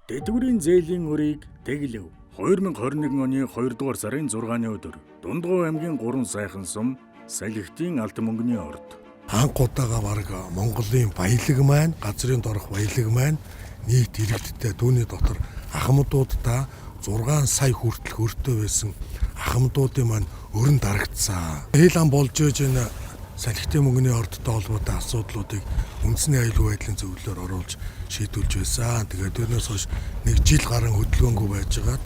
Дэдгүрийн зээлийн өрийг тэглэв. 2021 оны 2 дугаар сарын 6-ны өдөр Дундгов аймгийн 3 сайхан сум Салхитын алт мөнгөний орд. Анх удаага бараг Монголын баялаг маань, газрын дорох баялаг маань нийт иргэдтэй түүний дотор ахмадуудаа 6 сая хүртэл хөртөө байсан ахмадуудын маань өрн дарагдсан. Хэлан болж иж энэ Салхитын мөнгөний ордтой холбоотой асуудлуудыг үндэсний аюулгүй байдлын зөвлөлөөр оруулж шийдүүлж байсан. Тэгээд тэрнээс хойш нэг жил гарan хөдөлгөөнгүй байжгаад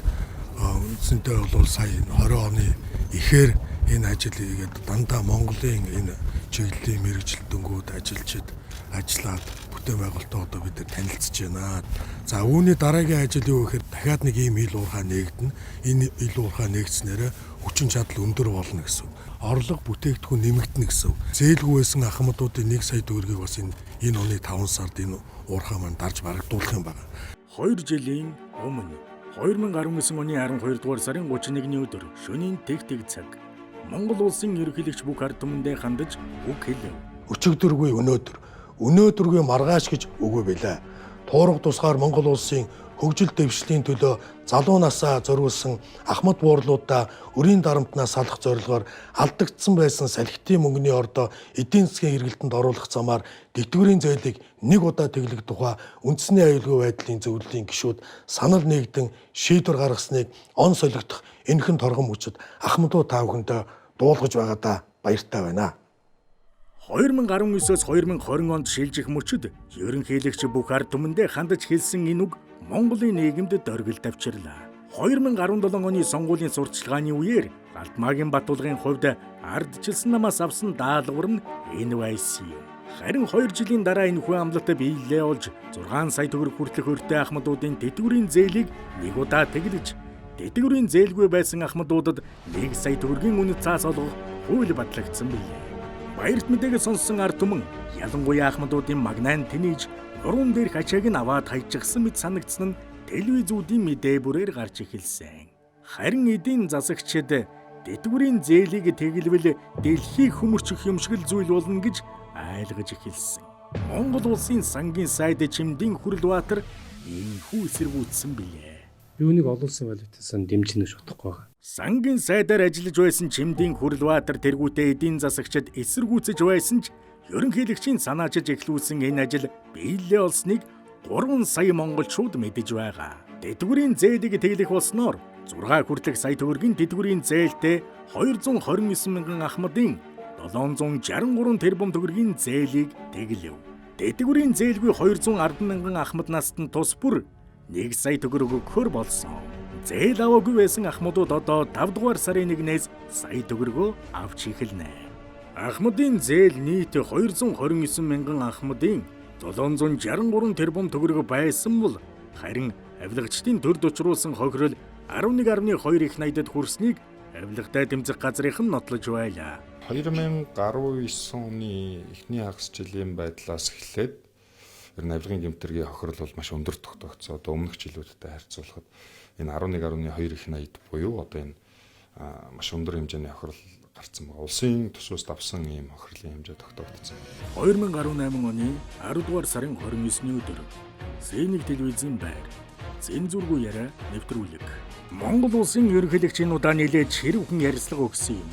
үндсэндээ бол сая 20 оны ихээр энэ ажил хийгээд дандаа Монголын энэ чиглэлийн мэрэгжилтэнгүүд ажиллаад бүтээн байгуулалтаа одоо бид нар танилцж байна. За үүний дараагийн ажил юу гэхээр дахиад нэг ийм ил уурхай нээгдэнэ. Энэ ил уурхай нээгдснээр хүчин чадал өндөр болно гэсэн. Орлого бүтээгдэхүүн нэмэгдэнэ гэсэн. Зээлгүй байсан ахмадуудын 1 сая төгрөгийг бас энэ оны 5 сард энэ уурхай маань дарж барагдуулах юм байна. 2 жилийн өмнө 2019 оны 12 дугаар сарын 31-ний өдөр шөнийн тэг цаг Монгол улсын ерөнхийлөгч бүх ард түмэндээ хандаж үг хэлв. Өчигдөргүй өнөөдргүй маргааш гэж үгүй билээ. Туурга тусгаар Монгол улсын хөгжил дэвшлийн төлөө залуу насаа зориулсан ахмад буурлуудаа өрийн дарамтнаас салах зорилгоор алдагдсан байсан Салхитын мөнгөний ордоо эдийн засгийн эргэлтэнд оруулах замаар тэтгэврийн зээлийг нэг удаа тэглэх тухай үндэсний аюулгүй байдлын зөвлөлийн гишүүд санал нэгдэн шийдвэр гаргасныг он солигдох энэхэн торгон мөчөд ахмадууд та бүхэндээ дуулгаж байгаадаа баяртай байна. 2019-с 2020 онд шилжих мөчөд ерөнхийлөгч бүх ард түмэндээ хандаж хэлсэн энэ үг Монголын нийгэмд дөргил тавьчирлаа. 2017 оны сонгуулийн сурталчилгааны үеэр Алтмаагийн Батулгын хувьд ардчилсан намаас авсан даалгавар нь энэ байсан юм. Харин 2 жилийн дараа энэ хүн амлалт биелэлээ олж 6 сая төгрөг хүртэлх өртөө ахмадуудын тэтгэврийн зээлийг нэг удаа тэглэж, тэтгэврийн зээлгүй байсан ахмадуудад 1 сая төгрөгийн үнэт цаас олгох хууль батлагдсан билээ. Баярт мэдээгээ сонссон ард түмэн ялангуяа ахмадуудын магнайн тэнийж нуруунд дээрх ачааг нь аваад хайчихсан мэт санагдсан нь телевизүүдийн мэдээ бүрээр гарч эхэлсэн. Харин эдийн засагчид тэтгэврийн зээлийг тэглэвэл дэлхийг хөмөрчих юм шиг л зүйл болно гэж айлгаж эхэлсэн. Монгол улсын сангийн сайд Чимдийн Хүрлбаатар энэхүү эсэргүүцсэн билээ. Юуныг олон улсын валютаас дэмжинэ гэж бодохгүй байгаа. Сангийн сайдаар ажиллаж байсан Чимдийн Хүрлбаатар тэргүүтээ эдийн засагчид эсэргүүцэж байсан ч ерөнхийлөгчийн санаачиж эхлүүлсэн энэ ажил биелэлээ олсныг 3 сая монголчууд мэдэж байгаа. Тэтгэврийн зээлийг тэглэх болсноор 6 хүртэлх сая төгрөгийн тэтгэврийн зээлтэй 229 мянган ахмадын 763 тэрбум төгрөгийн зээлийг тэглэв. Тэтгэврийн зээлгүй 210 мянган ахмад наст нь тус бүр 1 сая төгрөг өгөхөр болсон. Зээл аваагүй байсан ахмадууд одоо 5 дугаар сарын 1-ээс сая төгрөгөө авч эхэлнэ. Ахмадын зээл нийт 229 мянган ахмадын 763 тэрбум төгрөг байсан бол харин авилгачдын төрд учруулсан хохирол 11.2 их найдад хүрснийг авилгатай тэмцэх газрынхан нотлож байлаа. 2019 оны эхний хагас жилийн байдлаас эхлээд авилгын гэмтэргийн хохирол бол маш өндөр тогтогдсон. Одоо өмнөх жилүүдтэй харьцуулахад энэ 11.2 их найд буюу одоо энэ маш өндөр хэмжээний хохирол гарсан байна. Улсын төсвөөс давсан ийм хохирлын хэмжээ тогтогдсон. 2018 оны 10 дугаар сарын 29-ний өдөр Зэнийг телевизийн байр цензургүй яриа нэвтрүүлэг. Монгол улсын ерөнхийлөгчийн удаа нэлээд хэрвхэн ярилцлага өгсөн юм.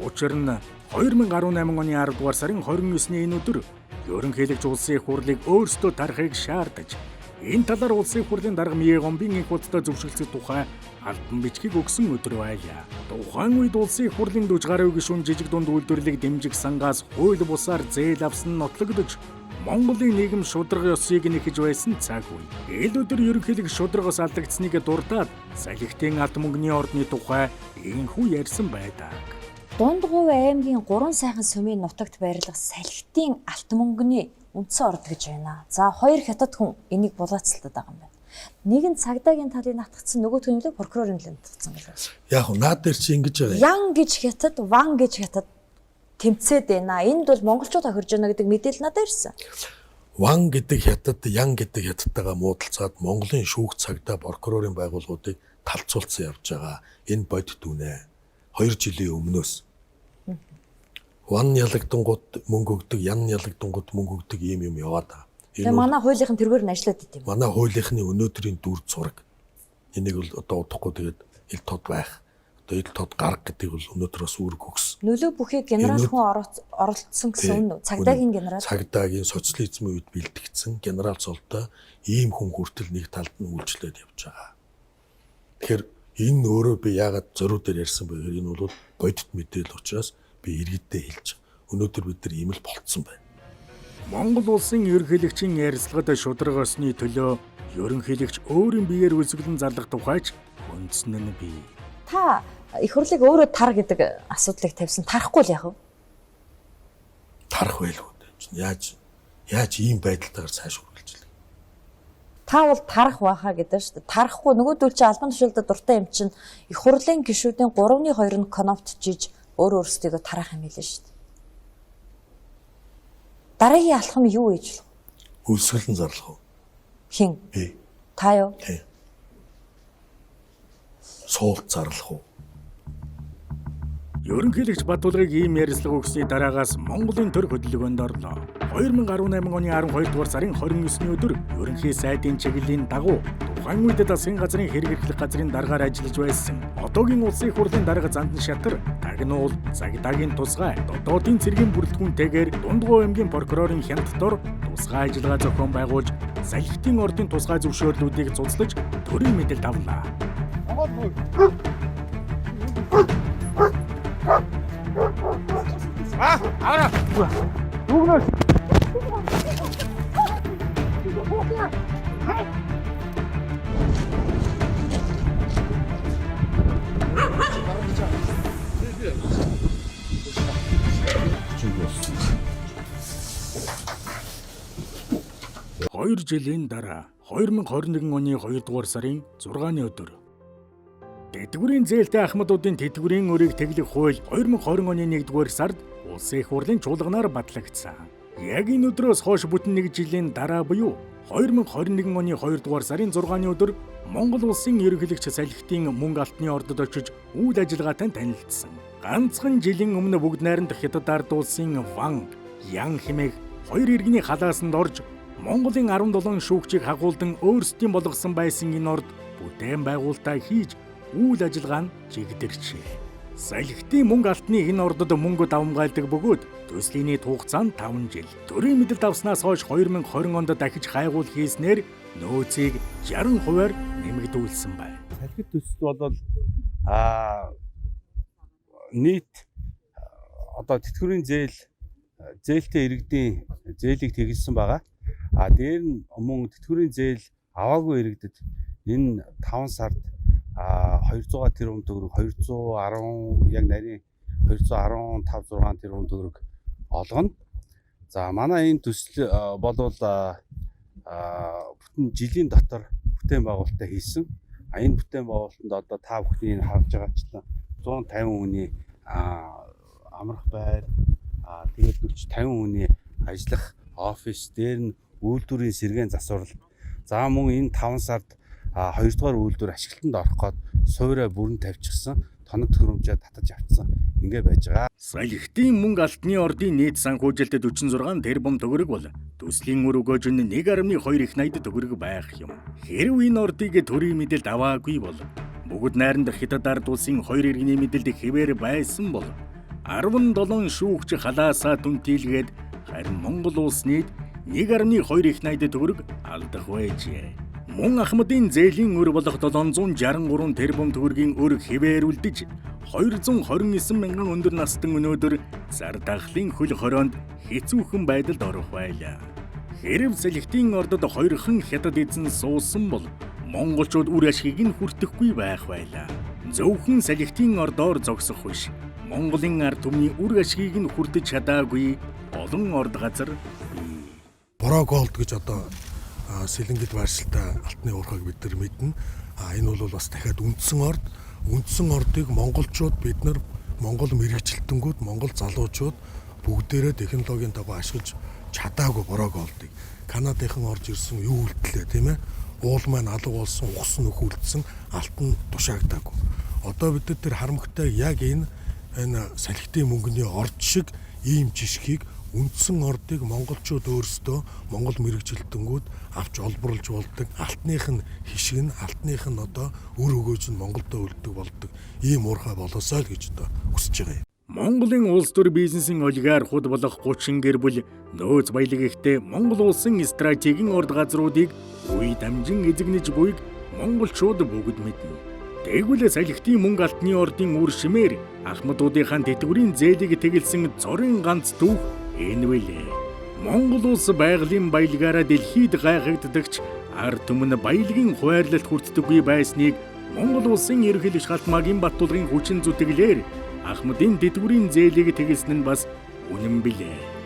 Учир нь 2018 оны 10 дугаар сарын 29-ний энэ өдөр ерөнхийлөгч улсын их хурлыг өөрсдөө тарахыг шаардаж энэ талаар улсын их хурлын дарга Миегомбын их хурлаа зөвшөөрөх тухай албан бичгийг өгсөн өдөр байлаа. Тухайн үед улсын их хурлын 40 гаруй гишүүн жижиг дунд үйлдвэрлэлийг дэмжих сангаас хууль бусаар зээл авсан нь нотлогдож Монголын нийгэм шударга ёсыг нэхэж байсан цаг үе. Ил өдөр ерөнхийлөгч шударгаас алдагдсныг дурдаад Салхитын алт мөнгөний ордны тухай энэхүү ярьсан байдаг. Дундгов аймгийн 3 сайхан сумын нутагт байрлах Салхитын алт мөнгөний үндсэн орд гэж байна. За 2 хятад хүн энийг булаацалтад байгаа юм байна. Нэг нь цагдаагийн талыг натгцсан, нөгөөх нь л прокурорын талыг натгцсан гэж байна. Яг уу наад дээр чи ингэж байгаа. Ян гэж хятад, ван гэж хятад тэмцээд байна. Энд бол монголчууд хохирж байна гэдэг мэдээлэл надад ирсэн. Ван гэдэг хятад, ян гэдэг хятадтайгаа муудалцаад Монголын шүүх цагдаа прокурорын байгууллагуудыг талцуулсан явж байгаа. Энэ бодит үнэ. 2 жилийн өмнөөс. Ван ялагдангууд мөнгө өгдөг, ян ялагдангууд мөнгө өгдөг ийм юм яваад байгаа. Тэгээ манай хуулийнхан тэргээр нь ажиллаад идэв юм. Манай хуулийнхны өнөөдрийн дүр зураг. Энийг бол одоо удахгүй тэгээд ил тод байх. Одоо ил тод гарга гэдэг бол өнөөдөр бас үүрэг өгсөн. Нөлөө бүхий генерал хүн оролцсон гэсэн үнэ үү? Цагдаагийн генерал. Цагдаагийн социализмын үед бэлтгэгдсэн генерал цолтой ийм хүн хүртэл нэг талд нь үйлчлээд явж байгаа. Тэгэхээр энэ өөрөө би яагаад зориуд дээр ярьсан бэ гэхээр энэ бол бодит мэдээлэл учраас би иргэддээ хэлж байгаа. Өнөөдөр бид нар ийм л болцсон байна. Монгол улсын ерөнхийлөгчийн ярилцлагад шударгасны төлөө ерөнхийлөгч өөрийн биеэр үлсгэлэн зарлах тухайч үндсэн нь бий. Та их хурлыг өөрөө тар гэдэг асуудлыг тавьсан. Тарахгүй л яах вэ? Тарах байлгүй. Яаж ийм байдалтайгаар цааш үргэлжлэх. Та бол тарах байхаа гэдэг шүү дээ. Тарахгүй нөгөөдөл чи албан тушаалд дуртай юм чинь их хурлын гишүүдийн 3/2 нь коноптжиж өөр өөрсдийгөө тарах юм хэлээ шүү дээ. Дараагийн алхам юу ээж вэ? Үлсгэлэн зарлах уу? Хин? Би. Та юу? Тий. Суулт зарлах уу? Ерөнхийлөгч Баттулгыг ийм ярилцлага өгсөний дараагаас Монголын төр хөдөлгөөнд орлоо. 2018 оны 12 дугаар сарын 29-ний өдөр ерөнхий сайдын чиглэлийн дагуу тухайн үед засгийн газрын хэрэг эрхлэх газрын даргаар ажиллаж байсан одоогийн улсын хурлын дарга Зандан Шатар, Тагнуул, Цагдаагийн тусгай, Дотоодын цэргийн бүрэлдэхүүнтэйгээр Дундгой аймгийн прокурорын хяналтдор тусгай ажиллагаа зохион байгуулж, салхитын ордын тусгай зөвшөөрлүүдийг цуцлаж төрийн мэдээлэл авлаа. Хоёр жилийн дараа 2021 оны 2 дугаар сарын 6-ны өдөр Тэтгэврийн зээлтэй ахмадуудын тэтгэврийн өрийг тэглэх хууль 2020 оны 1-р сард улсын их хурлын чуулганаар батлагдсан. Яг энэ өдрөөс хойш бүтэн 1 жилийн дараа буюу 2021 оны 2-р сарын 6-ны өдөр Монгол улсын ерөнхийлөгч салхитын мөнгө алтны ордод очиж үйл ажиллагаатай танилцсан. Ганцхан жилийн өмнө бүгд найрамд хятад ард улсын Ван Ян хэмээх хоёр иргэний халаасанд орж Монголын 17 шүүгчийг хагуулдан өөрсдийн болгосон байсан энэ орд бүтээн байгуулалтаа хийж үйл ажиллагаа нь чигдэрчээ. Салхитын мөнгө алтны энэ ордод мөнгө давмгайлдаг бөгөөд төслийн хугацаанд 5 жил. Төрийн мэдээлэл авснаас хойш 2020 онд дахиж хайгуул хийснээр нөөцийг 60%-аар нэмэгдүүлсэн байна. Салхит төсөл бол нийт одоо тэтгэврийн зээлтэй иргэдийн зээлийг тэглэсэн байгаа. Дээр нь мөн тэтгэврийн зээл аваагүй иргэдэд энэ 5 сард 200 тэрбум төгрөг 210 яг нарийн 215-6 тэрбум төгрөг олгоно. За манай энэ төсөл болвол бүтэн жилийн дотор бүтээн байгуулалтаа хийсэн. Энэ бүтээн байгуулалтанд одоо та бүхний харж байгаачлан 150 хүний амрах байр, тэгээд 40-50 хүний ажиллах офис, дээр нь үйлдвэрийн сэргээн засварал. За мөн энэ 5 сард 2 дугаар үйлдвэр ашиглалтанд орох гээд суурай бүрэн тавьчихсан, тоног төхөөрөмжөд татаж авчихсан. Ингээ байж байгаа. Салхитын мөнгө алтны ордын нийт санхүүжилт 46 тэрбум төгрөг бол төслийн өр өгөөж нь 1.2 их найд төгрөг байх юм. Хэрв энэ ордыг төрийн мэдээлэлд аваагүй бол бүгд найрамд хятад ард улсын хоёр иргэний мэдээлэлд хэвээр байсан бол 17 шүүгч халаасаа түнтийлгээд харин Монгол улс нийт 1.2 их найд төгрөг алдах байжээ. Мөн ахмадын зээлийн өр болох 763 тэрбум төгрөгийн өр хэвээрүүлдэж 229 мянган өндөр настан өнөөдөр зар дахлын хөл хороонд хэцүүхэн байдалд орох байлаа. Хэрв салхитын ордод хоёрхан хятад эзэн суусан бол монголчууд үр ашгийг нь хүртэхгүй байх байлаа. Зөвхөн салхитын ордоор зогсох биш. Монголын ард түмний үр ашгийг нь хүртэж чадаагүй олон орд газар бий. Бороголд гэж одоо сэлэнгэд байршилтай алтны уурхайг бид нар мэднэ. Энэ бол бас дахиад үндсэн орд. Үндсэн ордыг монголчууд бид нар монгол мэрэгчлэлтэнгүүд монгол залуучууд бүгдээрээ технологийн дагуу ашиглаж чадаагүй Бороголдыг. Канадынхан орж ирсэн юу үлдлээ тийм ээ. Уул маань алга болсон, ухс нөхүүлсэн, алтан тушаагдаагүй. Одоо бид нар харамгтай яг энэ салхитын мөнгөний орд шиг ийм жишгийг үндсэн ордыг монголчууд өөрсдөө монгол мэрэгжилтэнгүүд авч олборлж болдог. Алтных нь хишиг нь, алтных нь одоо өр өгөөж нь Монголдо үлддэг болдог. Ийм уурхай болоосай л гэж одоо хүсэж байгаа юм. Монголын улс төр бизнесийн олигархууд болох 30 гэр бүл нөөц баялаг ихтэй Монгол улсын стратегийн орд газруудыг үе дамжин эзэгнэж буйг монголчууд бүгд мэднэ. Тэгвэл салхитын мөнгө алтны ордын үр шимээр ахмадуудынхаа тэтгэврийн зээлийг тэгэлсэн цорын ганц түүх энэ билээ. Монгол улс байгалийн баялагаараа дэлхийд гайхагддагч ард түмэн баялагын хуваарлалт хүртдэггүй байсныг Монгол улсын ерөнхийлөгч Халтмаагийн Баттулгын хүчин зүтгэлээр Ахмадын тэтгэврийн зээлийг тэгэлсэн нь бас үнэн билээ.